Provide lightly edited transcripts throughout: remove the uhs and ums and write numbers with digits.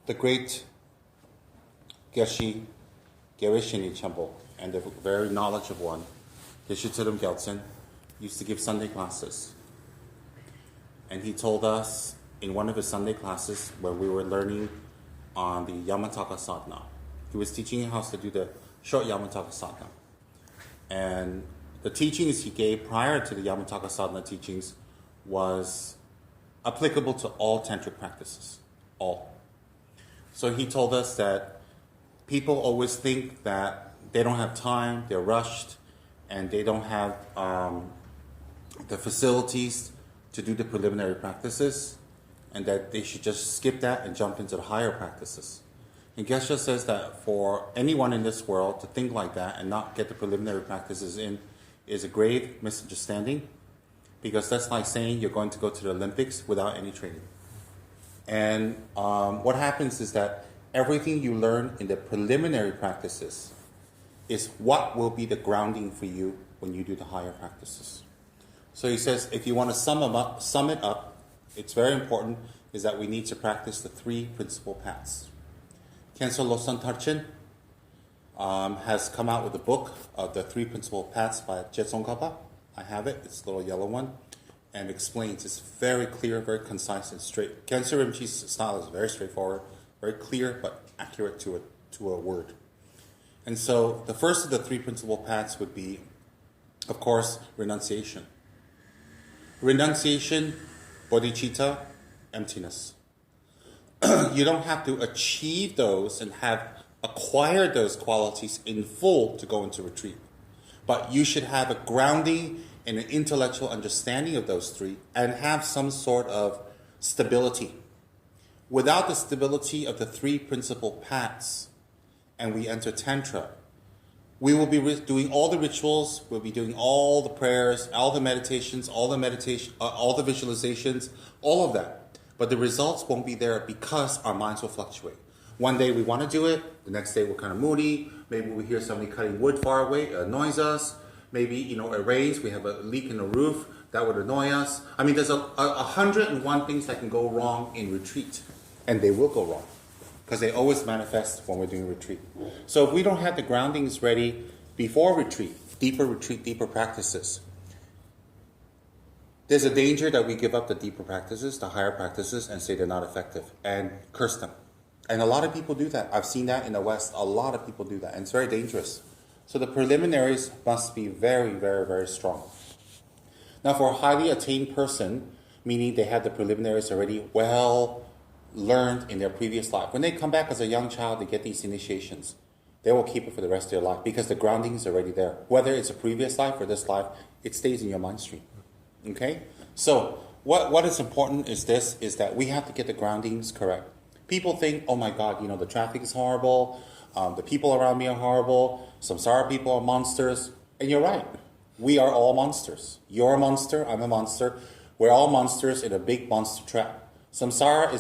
the great Geshe Gerishini Champo and the very knowledgeable one, Geshe Tsulum Gyaltsen, used to give Sunday classes. And he told us in one of his Sunday classes where we were learning on the Yamataka sadhana, he was teaching us how to do the short Yamataka sadhana. And the teachings he gave prior to the Yamataka sadhana teachings was applicable to all tantric practices, all. So he told us that people always think that they don't have time, they're rushed, and they don't have the facilities to do the preliminary practices, and that they should just skip that and jump into the higher practices. And Geshe says that for anyone in this world to think like that and not get the preliminary practices in is a grave misunderstanding, because that's like saying you're going to go to the Olympics without any training. And what happens is that everything you learn in the preliminary practices is what will be the grounding for you when you do the higher practices. So he says, if you want to sum it up, it's very important is that we need to practice the three principal paths. Khenso Losang Tarchen has come out with a book of the three principal paths by Jetsong Kapa. I have it, it's a little yellow one, and explains. It's very clear, very concise and straight. Khenso Rinpoche's style is very straightforward, very clear, but accurate to a word. And so the first of the three principal paths would be, of course, renunciation. Renunciation, bodhicitta, emptiness. You don't have to achieve those and have acquired those qualities in full to go into retreat. But you should have a grounding and an intellectual understanding of those three and have some sort of stability. Without the stability of the three principal paths, and we enter Tantra, we will be doing all the rituals, we'll be doing all the prayers, all the meditations, all the visualizations, all of that. But the results won't be there because our minds will fluctuate. One day we want to do it, the next day we're kind of moody, maybe we hear somebody cutting wood far away, it annoys us. Maybe, it rains, we have a leak in the roof, that would annoy us. I mean, there's 101 things that can go wrong in retreat, and they will go wrong, because they always manifest when we're doing retreat. So if we don't have the groundings ready before retreat, deeper practices, there's a danger that we give up the deeper practices, the higher practices, and say they're not effective, and curse them. And a lot of people do that. I've seen that in the West. A lot of people do that, and it's very dangerous. So the preliminaries must be very, very, very strong. Now, for a highly attained person, meaning they have the preliminaries already well learned in their previous life, when they come back as a young child, they get these initiations. They will keep it for the rest of their life because the grounding is already there. Whether it's a previous life or this life, it stays in your mind stream. Okay? So what is important is that we have to get the groundings correct. People think, oh my God, the traffic is horrible, the people around me are horrible, samsara people are monsters. And you're right. We are all monsters. You're a monster, I'm a monster. We're all monsters in a big monster trap. Samsara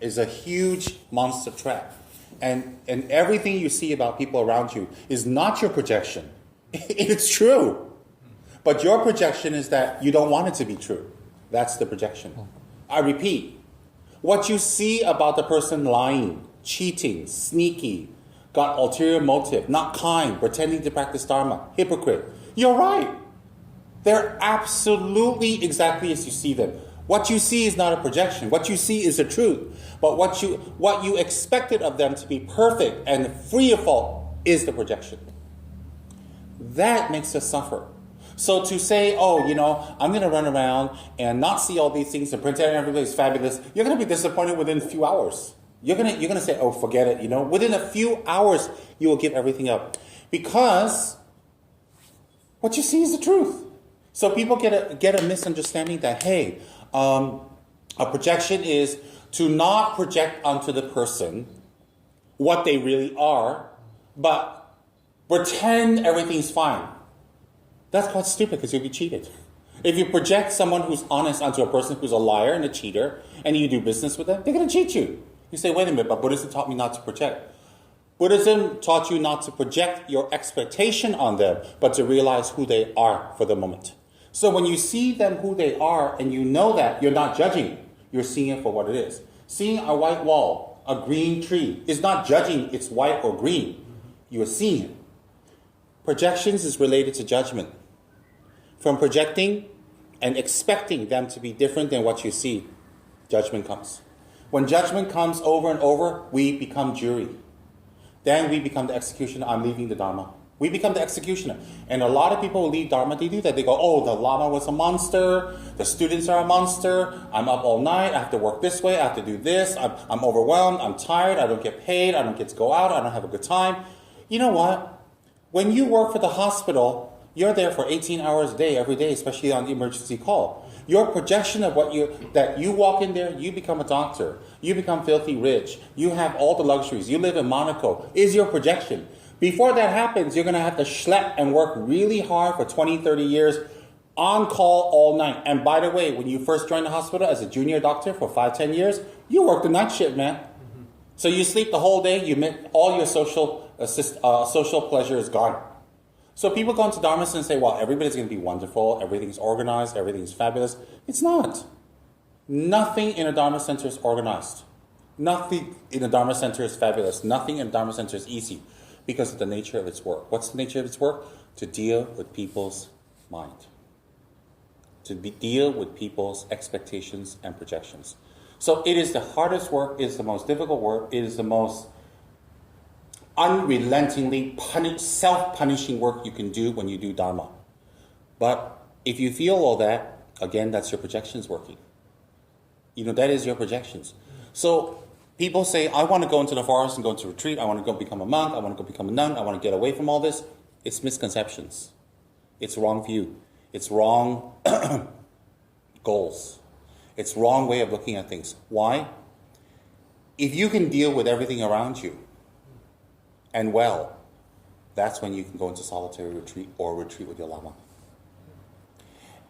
is a huge monster trap. And everything you see about people around you is not your projection. It's true. But your projection is that you don't want it to be true. That's the projection. I repeat, what you see about the person lying, cheating, sneaky, got ulterior motive, not kind, pretending to practice Dharma, hypocrite, you're right. They're absolutely exactly as you see them. What you see is not a projection. What you see is the truth. But what you expected of them to be perfect and free of fault is the projection. That makes us suffer. So to say, I'm going to run around and not see all these things and pretend everybody's fabulous, you're going to be disappointed within a few hours. You're going to say, oh, forget it. Within a few hours, you will give everything up. Because what you see is the truth. So people get a misunderstanding that, hey, a projection is to not project onto the person what they really are, but pretend everything's fine. That's quite stupid because you'll be cheated. If you project someone who's honest onto a person who's a liar and a cheater, and you do business with them, they're going to cheat you. You say, wait a minute, but Buddhism taught me not to project. Buddhism taught you not to project your expectation on them, but to realize who they are for the moment. So when you see them who they are, and you know that, you're not judging. You're seeing it for what it is. Seeing a white wall, a green tree is not judging it's white or green. You are seeing it. Projections is related to judgment. From projecting and expecting them to be different than what you see, judgment comes. When judgment comes over and over, we become jury. Then we become the executioner. I'm leaving the Dharma. We become the executioner. And a lot of people who leave Dharma, they do that. They go, oh, the Lama was a monster. The students are a monster. I'm up all night. I have to work this way. I have to do this. I'm overwhelmed. I'm tired. I don't get paid. I don't get to go out. I don't have a good time. You know what? When you work for the hospital, you're there for 18 hours a day, every day, especially on the emergency call. Your projection of that you walk in there, you become a doctor. You become filthy rich. You have all the luxuries. You live in Monaco, is your projection. Before that happens, you're going to have to schlep and work really hard for 20, 30 years, on call all night. And by the way, when you first joined the hospital as a junior doctor for 5, 10 years, you work the night shift, man. Mm-hmm. So you sleep the whole day, all your social pleasure is gone. So people go into Dharma and say, well, everybody's going to be wonderful, everything's organized, everything's fabulous. It's not. Nothing in a Dharma center is organized. Nothing in a Dharma center is fabulous. Nothing in a Dharma center is easy because of the nature of its work. What's the nature of its work? To deal with people's mind. Deal with people's expectations and projections. So it is the hardest work, it is the most difficult work, it is the most unrelentingly self-punishing work you can do when you do Dharma. But if you feel all that, again, that's your projections working. That is your projections. So people say, I want to go into the forest and go into retreat. I want to go become a monk. I want to go become a nun. I want to get away from all this. It's misconceptions. It's wrong view. It's wrong goals. It's wrong way of looking at things. Why? If you can deal with everything around you, and well, that's when you can go into solitary retreat or retreat with your Lama.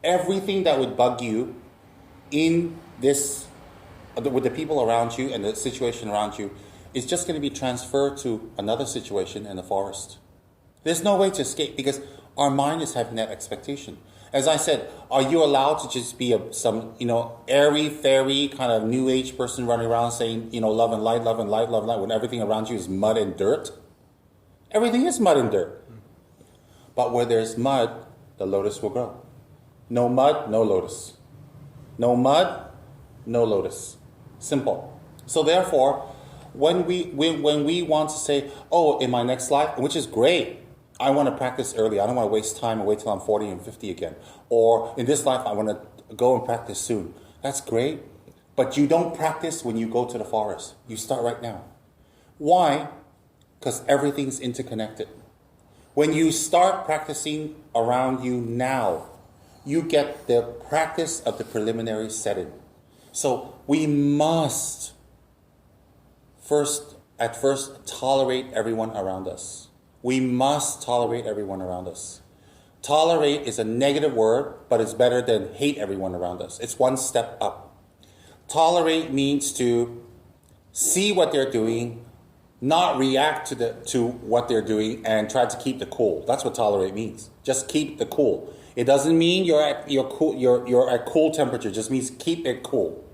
Everything that would bug you in this, with the people around you and the situation around you, is just going to be transferred to another situation in the forest. There's no way to escape because our mind is having that expectation. As I said, are you allowed to just be some airy-fairy kind of new age person running around saying, love and light, love and light, love and light, when everything around you is mud and dirt? Everything is mud and dirt. But where there's mud, the lotus will grow. No mud, no lotus. No mud, no lotus. Simple. So therefore, when we want to say, oh, in my next life, which is great, I want to practice early. I don't want to waste time and wait till I'm 40 and 50 again. Or in this life, I want to go and practice soon. That's great. But you don't practice when you go to the forest. You start right now. Why? Because everything's interconnected. When you start practicing around you now, you get the practice of the preliminary setting. So we must at first tolerate everyone around us. We must tolerate everyone around us. Tolerate is a negative word, but it's better than hate everyone around us. It's one step up. Tolerate means to see what they're doing, not react to what they're doing, and try to keep the cool. That's what tolerate means. Just keep the cool. It doesn't mean you're at cool temperature. It just means keep it cool.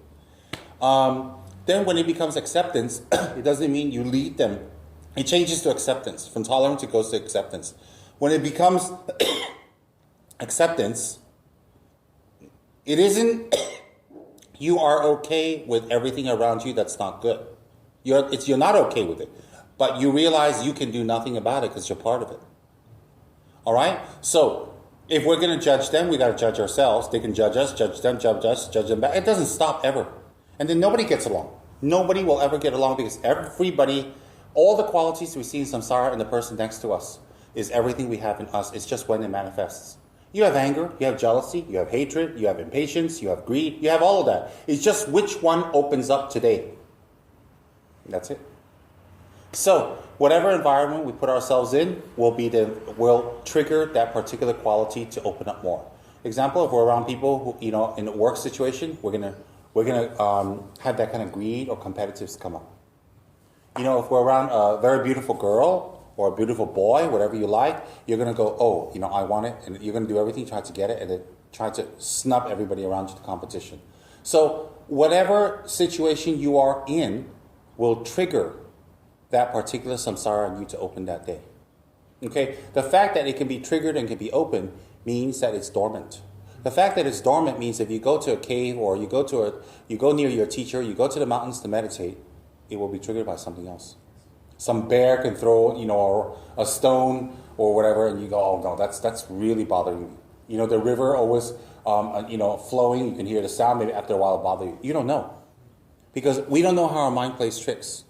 Then when it becomes acceptance, it doesn't mean you lead them. It changes to acceptance. From tolerance, it goes to acceptance. When it becomes acceptance, it isn't you are okay with everything around you that's not good. You're not okay with it. But you realize you can do nothing about it because you're part of it. All right? So if we're going to judge them, we got to judge ourselves. They can judge us, judge them, judge us, judge them back. It doesn't stop ever. And then nobody gets along. Nobody will ever get along because everybody, all the qualities we see in samsara in the person next to us is everything we have in us. It's just when it manifests. You have anger, you have jealousy, you have hatred, you have impatience, you have greed, you have all of that. It's just which one opens up today. That's it. So whatever environment we put ourselves in will trigger that particular quality to open up more. Example, if we're around people who, in a work situation, we're gonna have that kind of greed or competitiveness come up. If we're around a very beautiful girl or a beautiful boy, whatever you like, you're gonna go, oh, I want it, and you're gonna do everything to try to get it, and then try to snub everybody around you to competition. So whatever situation you are in, will trigger that particular samsara on you to open that day. Okay? The fact that it can be triggered and can be opened means that it's dormant. The fact that it's dormant means if you go to a cave or you go near your teacher, you go to the mountains to meditate, it will be triggered by something else. Some bear can throw, a stone or whatever, and you go, oh no, that's really bothering me. The river always, flowing, you can hear the sound, maybe after a while it'll bother you. You don't know. Because we don't know how our mind plays tricks.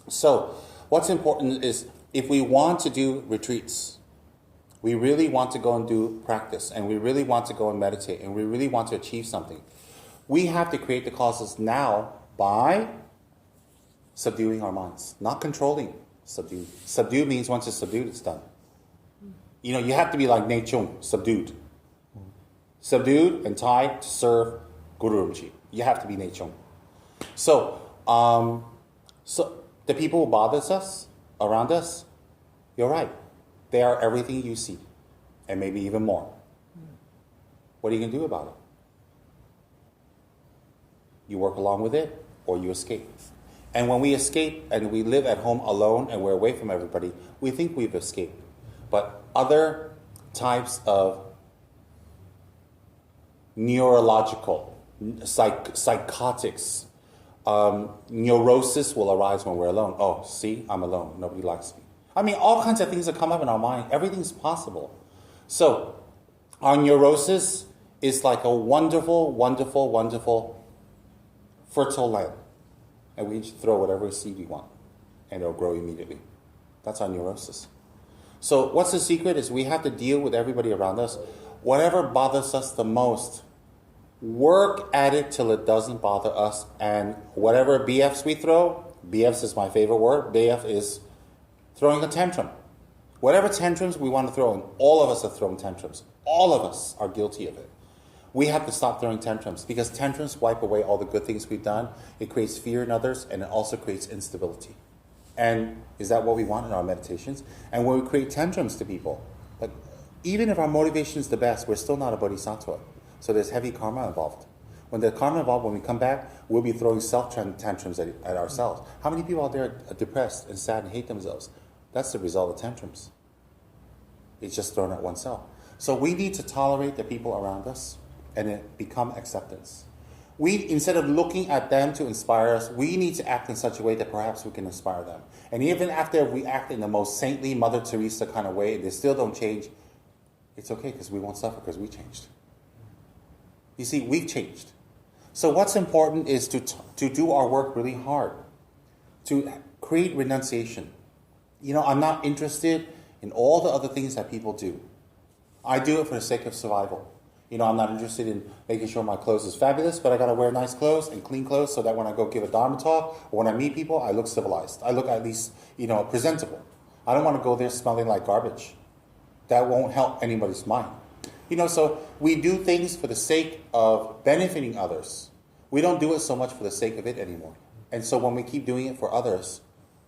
So, what's important is if we want to do retreats, we really want to go and do practice, and we really want to go and meditate, and we really want to achieve something, we have to create the causes now by subduing our minds. Not controlling, subdue. Subdue means once it's subdued, it's done. You have to be like Ne Chung, subdued. Subdued and tied to serve Guru Rinpoche. You have to be Ne Chung. So the people who bother us, around us, you're right. They are everything you see, and maybe even more. What are you going to do about it? You work along with it, or you escape. And when we escape and we live at home alone and we're away from everybody, we think we've escaped. But other types of neurological, psychotics, neurosis will arise when we're alone. Oh, see, I'm alone. Nobody likes me. I mean, all kinds of things that come up in our mind. Everything's possible. So, our neurosis is like a wonderful, wonderful, wonderful fertile land. And we throw whatever seed we want. And it'll grow immediately. That's our neurosis. So, what's the secret is we have to deal with everybody around us. Whatever bothers us the most, work at it till it doesn't bother us. And whatever BFs we throw, BFs is my favorite word. BF is throwing a tantrum. Whatever tantrums we want to throw, and all of us have thrown tantrums. All of us are guilty of it. We have to stop throwing tantrums because tantrums wipe away all the good things we've done. It creates fear in others, and it also creates instability. And is that what we want in our meditations? And when we create tantrums to people, like even if our motivation is the best, we're still not a bodhisattva. So there's heavy karma involved. When the karma involved, when we come back, we'll be throwing self-tantrums at ourselves. How many people out there are depressed and sad and hate themselves? That's the result of tantrums. It's just thrown at oneself. So we need to tolerate the people around us and it become acceptance. Instead of looking at them to inspire us, we need to act in such a way that perhaps we can inspire them. And even after we act in the most saintly Mother Teresa kind of way and they still don't change, it's okay because we won't suffer because we changed. You see, we've changed. So what's important is to do our work really hard, to create renunciation. I'm not interested in all the other things that people do. I do it for the sake of survival. I'm not interested in making sure my clothes is fabulous, but I got to wear nice clothes and clean clothes so that when I go give a Dharma talk or when I meet people, I look civilized. I look at least, presentable. I don't want to go there smelling like garbage. That won't help anybody's mind. So we do things for the sake of benefiting others. We don't do it so much for the sake of it anymore. And so when we keep doing it for others,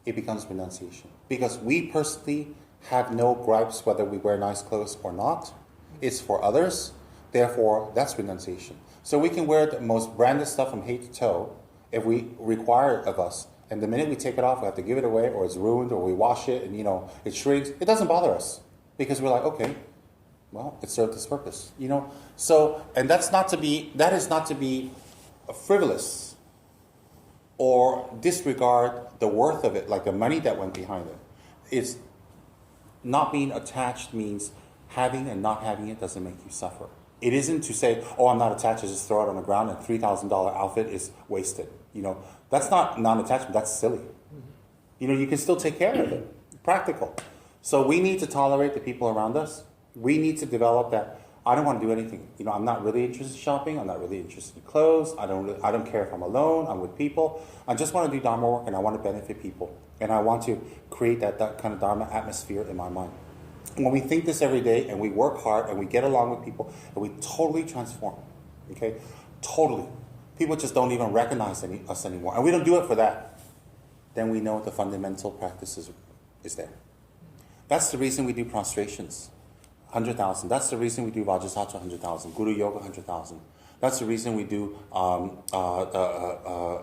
it becomes renunciation. Because we personally have no gripes whether we wear nice clothes or not. It's for others. Therefore, that's renunciation. So we can wear the most branded stuff from head to toe if we require it of us. And the minute we take it off, we have to give it away, or it's ruined, or we wash it, and it shrinks. It doesn't bother us because we're like, okay, well, it served its purpose. So, and that is not to be frivolous or disregard the worth of it, like the money that went behind it. It's not being attached means having and not having it doesn't make you suffer. It isn't to say, oh, I'm not attached, I just throw it on the ground and $3,000 outfit is wasted. That's not non-attachment, that's silly. You can still take care of it. Practical. So we need to tolerate the people around us. We need to develop that. I don't want to do anything. I'm not really interested in shopping. I'm not really interested in clothes. I don't care if I'm alone. I'm with people. I just want to do Dharma work and I want to benefit people. And I want to create that kind of Dharma atmosphere in my mind. When we think this every day and we work hard and we get along with people and we totally transform, okay? Totally. People just don't even recognize us anymore. And we don't do it for that. Then we know the fundamental practice is there. That's the reason we do prostrations, 100,000. That's the reason we do Vajrasattva, 100,000. Guru Yoga, 100,000. That's the reason we do a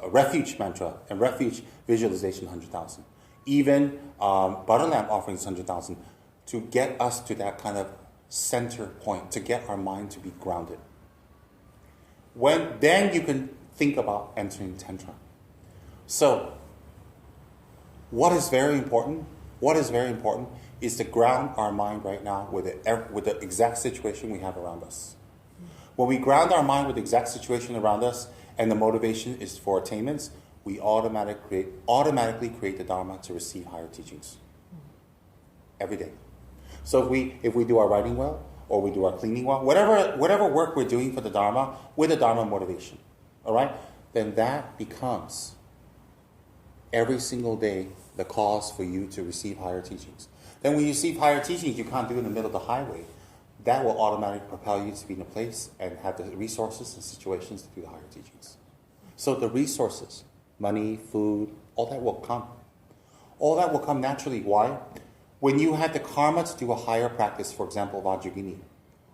refuge mantra and refuge visualization 100,000. Even butter lamp offerings 100,000 to get us to that kind of center point, to get our mind to be grounded. Then you can think about entering Tantra. So, what is very important? What is very important is to ground our mind right now with the exact situation we have around us. When we ground our mind with the exact situation around us and the motivation is for attainments, we automatically create the Dharma to receive higher teachings. Every day. So if we do our writing well, or we do our cleaning well, whatever work we're doing for the Dharma, with the Dharma motivation, all right, then that becomes every single day the cause for you to receive higher teachings. Then when you receive higher teachings, you can't do it in the middle of the highway. That will automatically propel you to be in a place and have the resources and situations to do the higher teachings. So the resources, money, food, all that will come. All that will come naturally. Why? When you have the karma to do a higher practice, for example, Vajragini,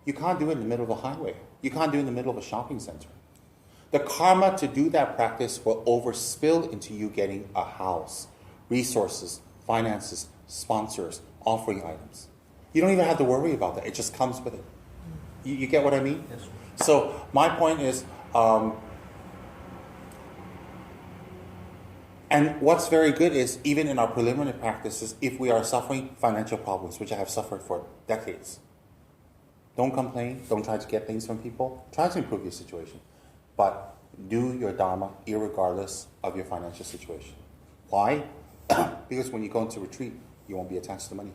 you can't do it in the middle of a highway. You can't do it in the middle of a shopping center. The karma to do that practice will overspill into you getting a house, resources, finances, sponsors, offering items. You don't even have to worry about that. It just comes with it. You get what I mean? Yes. So my point is, and what's very good is, even in our preliminary practices, if we are suffering financial problems, which I have suffered for decades, don't complain, don't try to get things from people, try to improve your situation. But do your Dharma irregardless of your financial situation. Why? Because when you go into retreat, you won't be attached to money.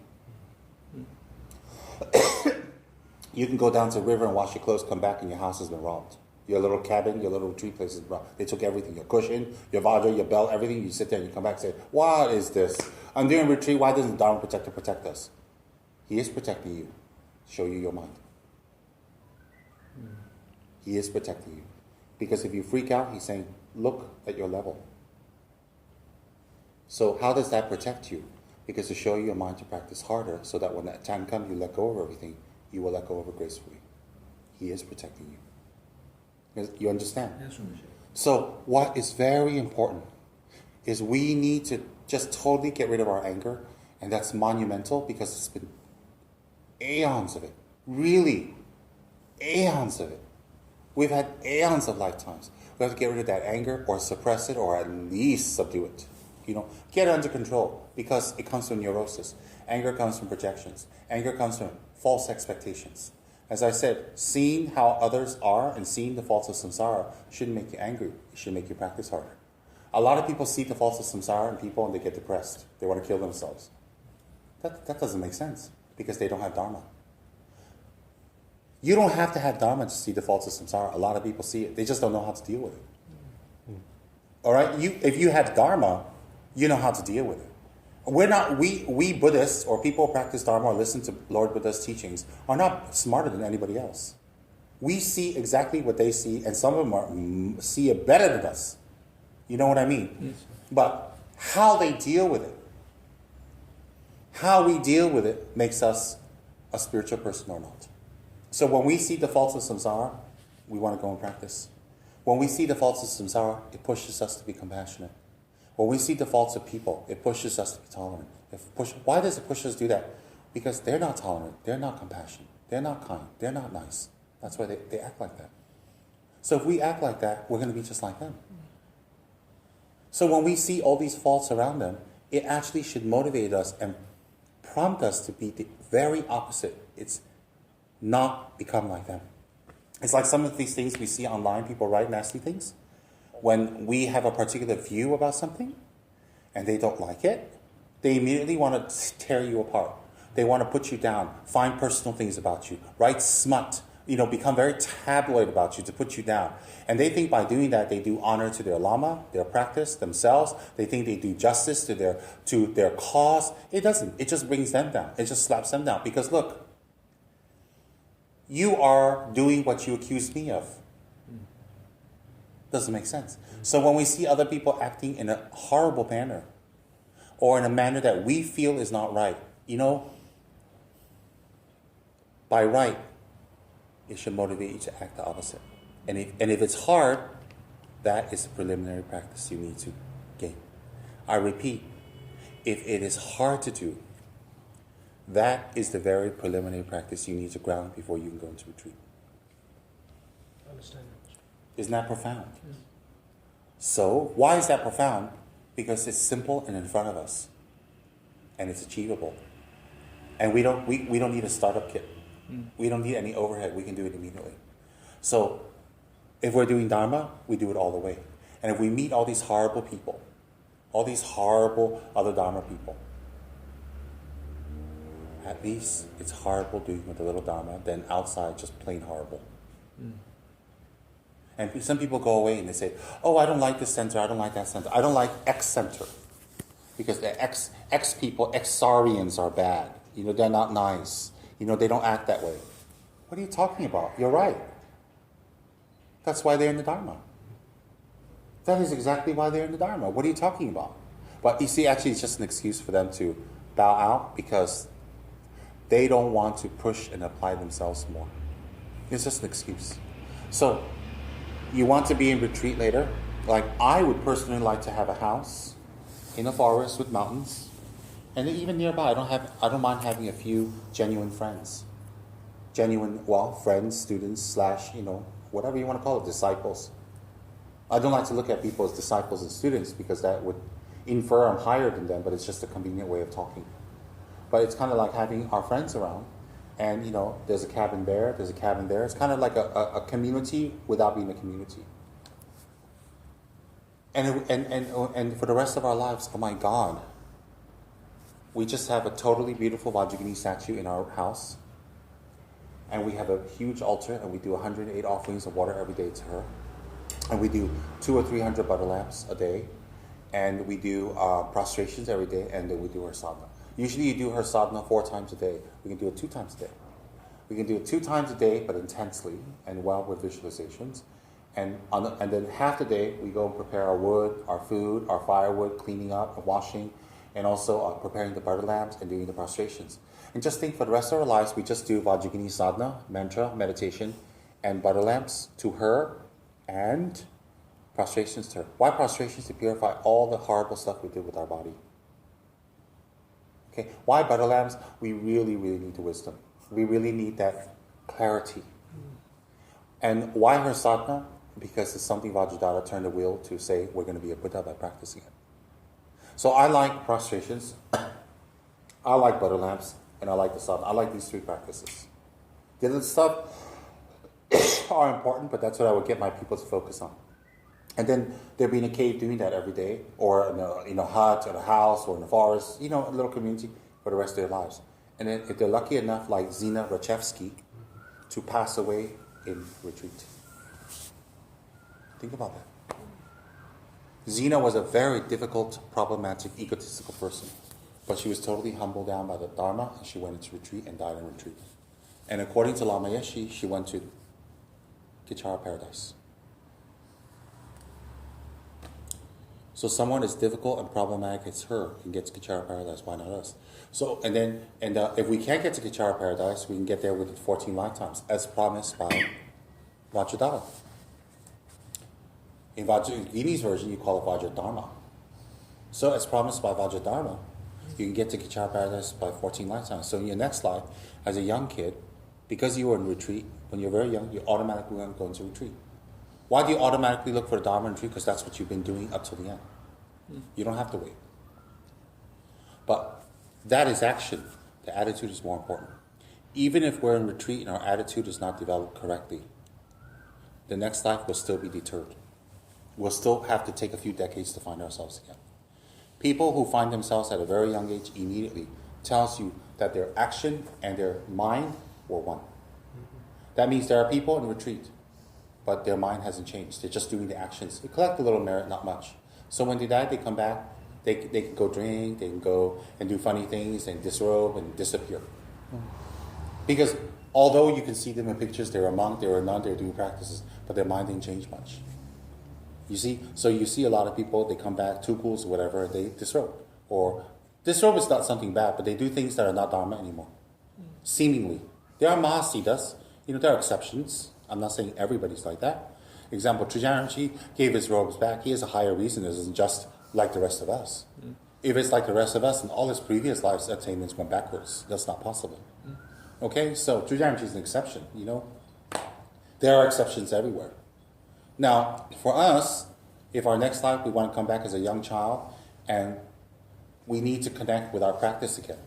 You can go down to the river and wash your clothes, come back, and your house has been robbed. Your little cabin, your little retreat place is robbed. They took everything, your cushion, your vajra, your belt, everything. You sit there and you come back and say, what is this? I'm doing retreat. Why doesn't the Dharma Protector protect us? He is protecting you. Show you your mind. He is protecting you. Because if you freak out, he's saying, look at your level. So how does that protect you? Because to show you your mind to practice harder, so that when that time comes, you let go of everything, you will let go of it gracefully. He is protecting you. You understand? Yes, so what is very important is we need to just totally get rid of our anger, and that's monumental because it's been aeons of it. Really, aeons of it. We've had aeons of lifetimes. We have to get rid of that anger or suppress it or at least subdue it. Get it under control because it comes from neurosis. Anger comes from projections. Anger comes from false expectations. As I said, seeing how others are and seeing the faults of samsara shouldn't make you angry. It should make you practice harder. A lot of people see the faults of samsara in people and they get depressed. They want to kill themselves. That doesn't make sense because they don't have Dharma. You don't have to have Dharma to see the faults of samsara. A lot of people see it. They just don't know how to deal with it. All right? If you have Dharma, you know how to deal with it. We Buddhists or people who practice Dharma or listen to Lord Buddha's teachings are not smarter than anybody else. We see exactly what they see, and some of them see it better than us. You know what I mean? Yes. But how they deal with it, how we deal with it makes us a spiritual person or not. So when we see the faults of samsara, we want to go and practice. When we see the faults of samsara, it pushes us to be compassionate. When we see the faults of people, it pushes us to be tolerant. Why does it push us to do that? Because they're not tolerant, they're not compassionate, they're not kind, they're not nice. That's why they act like that. So if we act like that, we're going to be just like them. So when we see all these faults around them, it actually should motivate us and prompt us to be the very opposite. It's not become like them. It's like some of these things we see online, people write nasty things. When we have a particular view about something and they don't like it, they immediately want to tear you apart. They want to put you down, find personal things about you, write smut, become very tabloid about you to put you down. And they think by doing that, they do honor to their lama, their practice, themselves. They think they do justice to their cause. It doesn't. It just brings them down. It just slaps them down. Because look, you are doing what you accuse me of. Doesn't make sense. So when we see other people acting in a horrible manner, or in a manner that we feel is not right, by right, it should motivate you to act the opposite. And if it's hard, that is a preliminary practice you need to gain. I repeat, if it is hard to do, that is the very preliminary practice you need to ground before you can go into retreat. I understand. Isn't that profound? Yes. So, why is that profound? Because it's simple and in front of us. And it's achievable. And we don't need a startup kit. We don't need any overhead. We can do it immediately. So, if we're doing Dharma, we do it all the way. And if we meet all these horrible people, all these horrible other Dharma people, at least it's horrible doing with a little Dharma than outside just plain horrible. And some people go away and they say, oh, I don't like this center, I don't like that center. I don't like X center. Because the X people, X-Sarians are bad. They're not nice. They don't act that way. What are you talking about? You're right. That's why they're in the Dharma. That is exactly why they're in the Dharma. What are you talking about? But you see, actually, it's just an excuse for them to bow out because they don't want to push and apply themselves more. It's just an excuse. So, you want to be in retreat later? Like, I would personally like to have a house in a forest with mountains, and even nearby. I don't mind having a few genuine friends. Friends, students, / whatever you want to call it, disciples. I don't like to look at people as disciples and students because that would infer I'm higher than them, but it's just a convenient way of talking. But it's kind of like having our friends around, and there's a cabin there, there's a cabin there. It's kind of like a community without being a community. And for the rest of our lives, oh my God, we just have a totally beautiful Vajrayogini statue in our house. And we have a huge altar, and we do 108 offerings of water every day to her. And we do 200 or 300 butter lamps a day. And we do prostrations every day, and then we do her sadhana. Usually you do her sadhana 4 times a day. We can do it 2 times a day. We can do it 2 times a day, but intensely, and well with visualizations. And then half the day, we go and prepare our wood, our food, our firewood, cleaning up and washing, and also preparing the butter lamps and doing the prostrations. And just think, for the rest of our lives, we just do Vajrayogini sadhana, mantra, meditation, and butter lamps to her, and prostrations to her. Why prostrations? To purify all the horrible stuff we did with our body. Okay, why butter lamps? We really, really need the wisdom. We really need that clarity. And why her sadhana? Because it's something Vajradhara turned the wheel to say we're going to be a Buddha by practicing it. So I like prostrations, I like butter lamps, and I like the sadhana. I like these 3 practices. The other stuff are important, but that's what I would get my people to focus on. And then they'll be in a cave doing that every day, or in a hut, or a house, or in a forest, a little community for the rest of their lives. And then if they're lucky enough, like Zina Rachevsky, to pass away in retreat. Think about that. Zina was a very difficult, problematic, egotistical person. But she was totally humbled down by the Dharma, and she went into retreat and died in retreat. And according to Lama Yeshe, she went to Kichara paradise. So someone as difficult and problematic as her can get to Kichara paradise. Why not us? So if we can't get to Kichara paradise, we can get there within 14 lifetimes, as promised by Vajradhara. In Vajrayogini's version, you call it Vajradharma. So as promised by Vajradharma, you can get to Kichara paradise by 14 lifetimes. So in your next life, as a young kid, because you were in retreat, when you're very young, you automatically want to go into retreat. Why do you automatically look for a Dharma retreat? Because that's what you've been doing up till the end. You don't have to wait. But that is action. The attitude is more important. Even if we're in retreat and our attitude is not developed correctly, the next life will still be deterred. We'll still have to take a few decades to find ourselves again. People who find themselves at a very young age immediately tells you that their action and their mind were one. That means there are people in retreat, but their mind hasn't changed. They're just doing the actions. They collect a little merit, not much. So when they die, they come back. They can go drink, they can go and do funny things and disrobe and disappear. Because although you can see them in pictures, they're a monk, they're a nun, they're doing practices, but their mind didn't change much. You see? So you see a lot of people, they come back, tukuls or whatever, they disrobe. Or disrobe is not something bad, but they do things that are not Dharma anymore. Seemingly. There are Mahasiddhas, there are exceptions. I'm not saying everybody's like that. Example, Trijanji gave his robes back. He has a higher reason. It isn't just like the rest of us. If it's like the rest of us, and all his previous life's attainments went backwards, that's not possible. Okay, so Trijanji is an exception, you know. There are exceptions everywhere. Now, for us, if our next life we want to come back as a young child, and we need to connect with our practice again.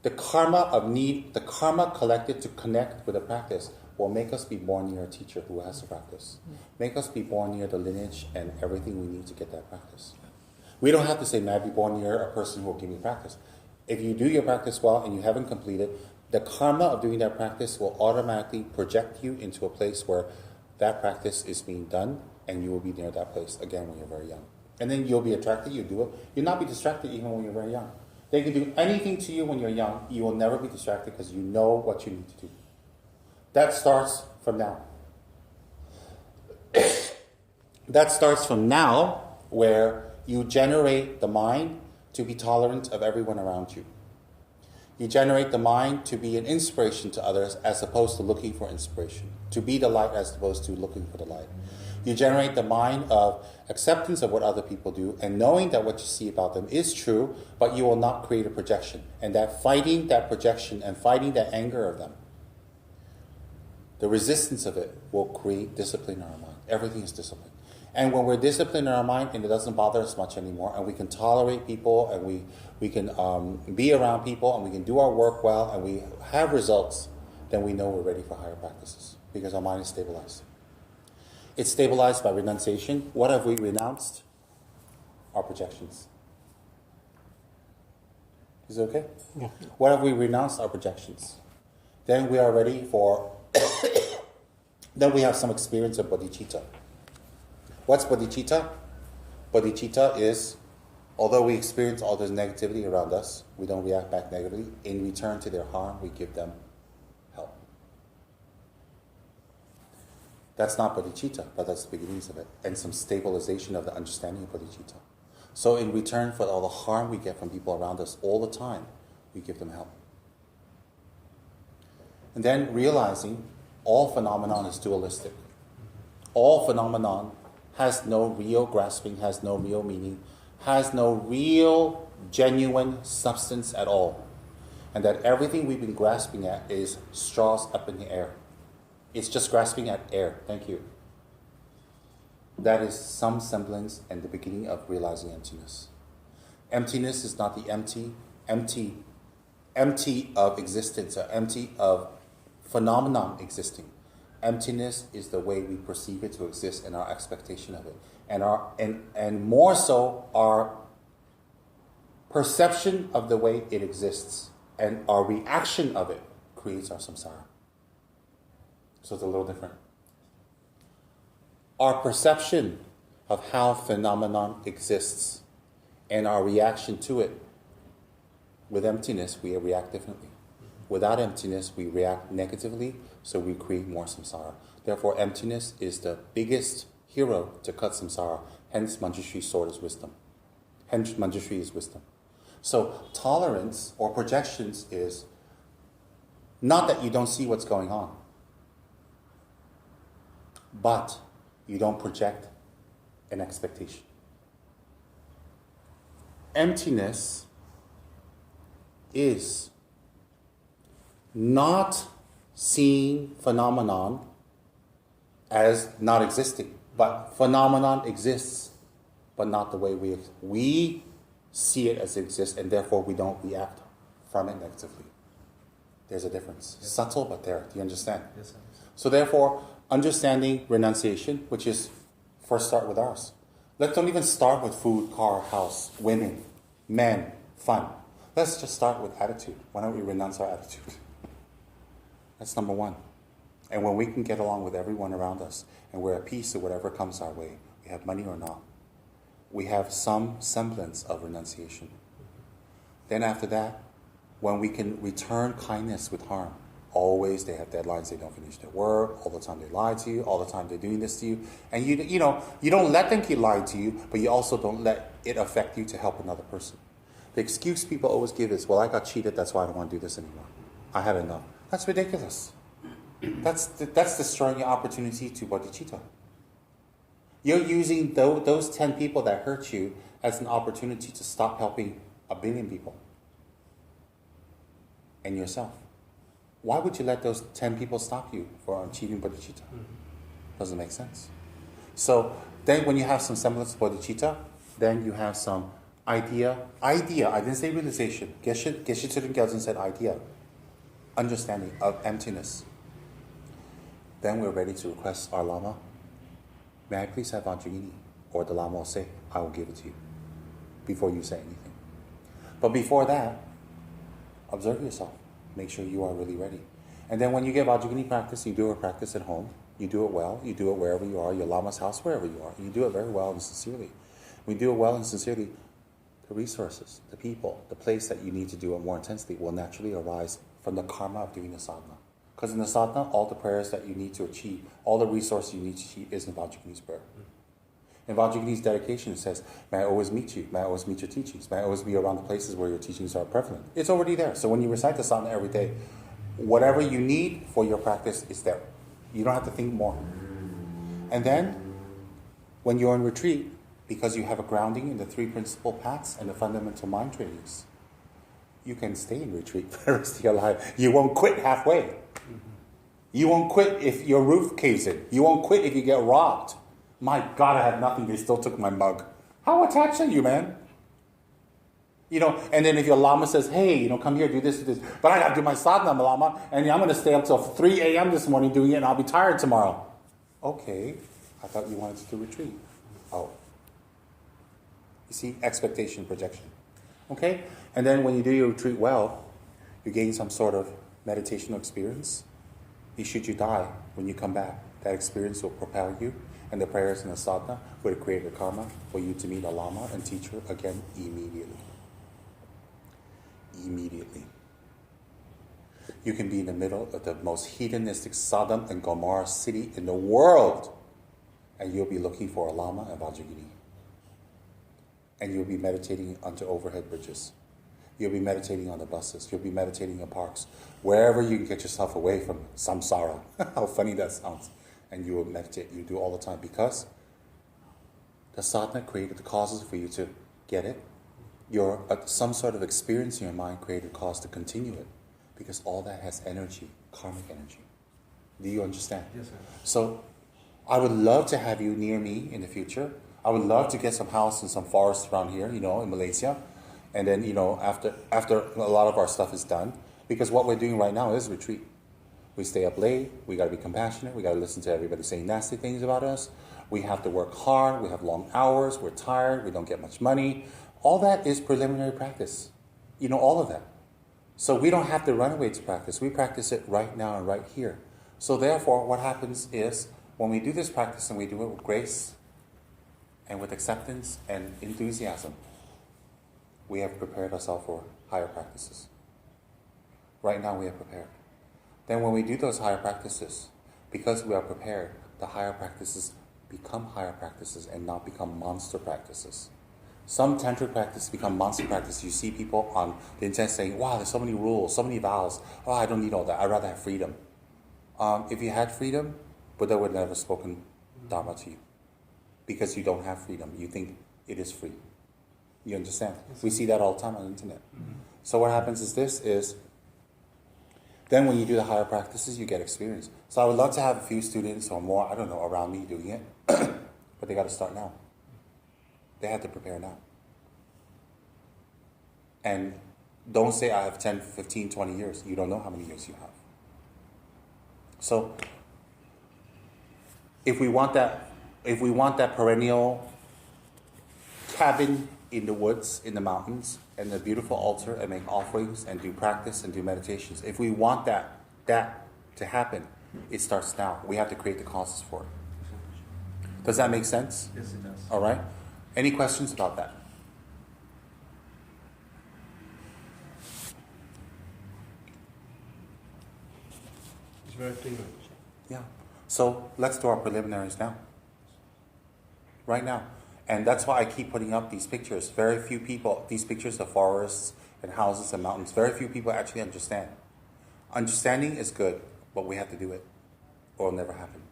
The karma collected to connect with the practice will make us be born near a teacher who has the practice. Make us be born near the lineage and everything we need to get that practice. We don't have to say, may I be born near a person who will give me practice. If you do your practice well and you haven't completed, the karma of doing that practice will automatically project you into a place where that practice is being done, and you will be near that place again when you're very young. And then you'll be attracted, you do it. You'll not be distracted even when you're very young. They can do anything to you when you're young. You will never be distracted because you know what you need to do. That starts from now. That starts from now, where you generate the mind to be tolerant of everyone around you. You generate the mind to be an inspiration to others as opposed to looking for inspiration. To be the light as opposed to looking for the light. You generate the mind of acceptance of what other people do and knowing that what you see about them is true, but you will not create a projection. And that fighting that projection and fighting that anger of them, the resistance of it will create discipline in our mind. Everything is discipline. And when we're disciplined in our mind and it doesn't bother us much anymore, and we can tolerate people, and we can be around people, and we can do our work well, and we have results, then we know we're ready for higher practices because our mind is stabilized. It's stabilized by renunciation. What have we renounced? Our projections. Is it okay? Yeah. What have we renounced? Our projections. Then we are ready for, then we have some experience of bodhicitta. What's bodhicitta? Bodhicitta is, although we experience all this negativity around us, we don't react back negatively. In return to their harm, we give them help. That's not bodhicitta, but that's the beginnings of it. And some stabilization of the understanding of bodhicitta. So in return for all the harm we get from people around us all the time, we give them help. And then realizing all phenomenon is dualistic. All phenomenon has no real grasping, has no real meaning, has no real genuine substance at all. And that everything we've been grasping at is straws up in the air. It's just grasping at air. Thank you. That is some semblance and the beginning of realizing emptiness. Emptiness is not the empty of existence, or empty of phenomenon existing. Emptiness is the way we perceive it to exist and our expectation of it. And more so our perception of the way it exists and our reaction of it creates our samsara. So it's a little different. Our perception of how phenomenon exists and our reaction to it, with emptiness, we react differently. Without emptiness, we react negatively, so we create more samsara. Therefore, emptiness is the biggest hero to cut samsara. Hence, Manjushri's sword is wisdom. Hence, Manjushri is wisdom. So, tolerance or projections is not that you don't see what's going on, but you don't project an expectation. Emptiness is not seeing phenomenon as not existing, but phenomenon exists, but not the way we see it as it exists, and therefore we don't react from it negatively. There's a difference. Yes. Subtle, but there. Do you understand? Yes, sir. So therefore, understanding renunciation, which is first start with ours. Let's don't even start with food, car, house, women, men, fun. Let's just start with attitude. Why don't we renounce our attitude? That's number one. And when we can get along with everyone around us and we're at peace with whatever comes our way, we have money or not, we have some semblance of renunciation. Then after that, when we can return kindness with harm, always they have deadlines, they don't finish their work, all the time they lie to you, all the time they're doing this to you. And you don't let them keep lying to you, but you also don't let it affect you to help another person. The excuse people always give is, well, I got cheated, that's why I don't want to do this anymore. I had enough. That's ridiculous. That's destroying your opportunity to bodhicitta. You're using those 10 people that hurt you as an opportunity to stop helping 1 billion people and yourself. Why would you let those 10 people stop you from achieving bodhicitta? Doesn't make sense. So then when you have some semblance of bodhicitta, then you have some idea, I didn't say realization. Geshe Tsulin Gyaltsen said idea, understanding of emptiness. Then we're ready to request our Lama, may I please have Vajrayini? Or the Lama will say, I will give it to you, before you say anything. But before that, observe yourself. Make sure you are really ready. And then when you get Vajrayini practice, you do a practice at home. You do it well. You do it wherever you are, your Lama's house, wherever you are. You do it very well and sincerely. When you do it well and sincerely, the resources, the people, the place that you need to do it more intensely will naturally arise from the karma of doing the sadhana. Because in the sadhana, all the prayers that you need to achieve, all the resources you need to achieve is in Vajrayini's prayer. In Vajrayini's dedication, it says, may I always meet you, may I always meet your teachings, may I always be around the places where your teachings are prevalent. It's already there. So when you recite the sadhana every day, whatever you need for your practice is there. You don't have to think more. And then, when you're in retreat, because you have a grounding in the 3 principal paths and the fundamental mind trainings, you can stay in retreat for the rest of your life. You won't quit halfway. You won't quit if your roof caves in. You won't quit if you get robbed. My God, I had nothing. They still took my mug. How attached are you, man? And then if your Lama says, hey, come here, do this, but I got to do my sadhana, Lama, and I'm going to stay up till 3 a.m. this morning doing it, and I'll be tired tomorrow. Okay, I thought you wanted to retreat. Oh. You see, expectation, projection. Okay? And then when you do your retreat well, you gain some sort of meditational experience. Should you die, when you come back, that experience will propel you, and the prayers and the sadhana will create a karma for you to meet a Lama and teacher again immediately. Immediately. You can be in the middle of the most hedonistic Sodom and Gomorrah city in the world, and you'll be looking for a Lama and Vajrayini. And you'll be meditating under overhead bridges. You'll be meditating on the buses. You'll be meditating in parks. Wherever you can get yourself away from samsara. How funny that sounds. And you will meditate. You do all the time because the sadhana created the causes for you to get it. Some sort of experience in your mind created a cause to continue it. Because all that has energy, karmic energy. Do you understand? Yes, sir. So, I would love to have you near me in the future. I would love to get some house and some forest around here, in Malaysia. And then, after a lot of our stuff is done. Because what we're doing right now is retreat. We stay up late. We got to be compassionate. We got to listen to everybody saying nasty things about us. We have to work hard. We have long hours. We're tired. We don't get much money. All that is preliminary practice. All of that. So we don't have to run away to practice. We practice it right now and right here. So therefore, what happens is, when we do this practice and we do it with grace and with acceptance and enthusiasm, we have prepared ourselves for higher practices. Right now we are prepared. Then when we do those higher practices, because we are prepared, the higher practices become higher practices and not become monster practices. Some tantric practices become monster practices. You see people on the internet saying, wow, there's so many rules, so many vows. Oh, I don't need all that. I'd rather have freedom. If you had freedom, Buddha would never have spoken Dharma to you. Because you don't have freedom. You think it is free. You understand? Yes. We see that all the time on the internet. Mm-hmm. So what happens is then when you do the higher practices, you get experience. So I would love to have a few students or more, around me doing it. But they got to start now. They have to prepare now. And don't say I have 10, 15, 20 years. You don't know how many years you have. So if we want that perennial cabin in the woods, in the mountains, and a beautiful altar, and make offerings, and do practice, and do meditations, if we want that to happen, it starts now. We have to create the causes for it. Does that make sense? Yes, it does. All right. Any questions about that? It's very clear. Yeah. So let's do our preliminaries now. Right now. And that's why I keep putting up these pictures. Very few people, these pictures of forests and houses and mountains, very few people actually understand. Understanding is good, but we have to do it. or it'll never happen.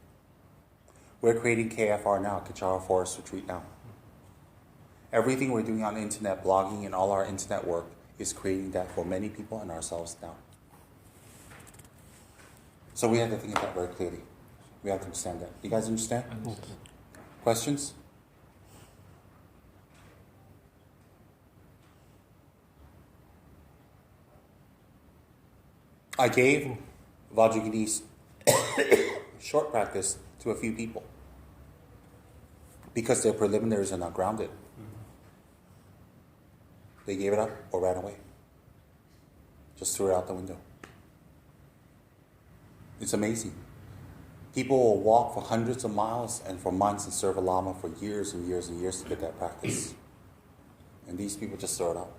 We're creating KFR now, Kachara Forest Retreat now. Everything we're doing on the internet, blogging, and all our internet work is creating that for many people and ourselves now. So we have to think of that very clearly. We have to understand that. You guys understand? Questions? I gave Vajragini's short practice to a few people because their preliminaries are not grounded. They gave it up or ran away. Just threw it out the window. It's amazing. People will walk for hundreds of miles and for months and serve a Lama for years and years and years to get that practice. And these people just throw it out.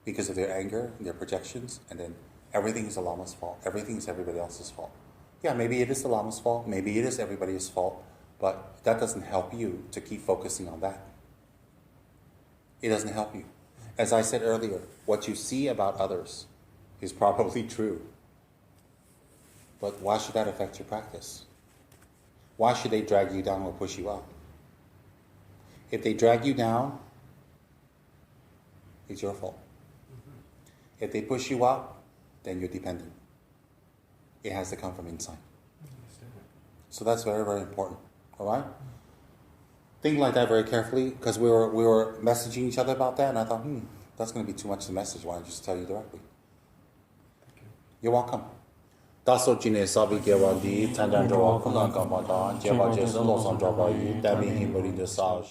Because of their anger and their projections, and then everything is the Lama's fault. Everything is everybody else's fault. Yeah, maybe it is the Lama's fault. Maybe it is everybody's fault. But that doesn't help you to keep focusing on that. It doesn't help you. As I said earlier, what you see about others is probably true. But why should that affect your practice? Why should they drag you down or push you up? If they drag you down, it's your fault. If they push you up, then you're dependent. It has to come from inside. So that's very, very important. All right? Think like that very carefully, because we were messaging each other about that, and I thought, that's going to be too much to message. Why don't I just tell you directly? You're welcome. Daso Jine Sabi Gewandi, Tandan Jawa Kulan Kamata, Jeva Jesu Losan Jawa Yi, Dami Himuri de Sao.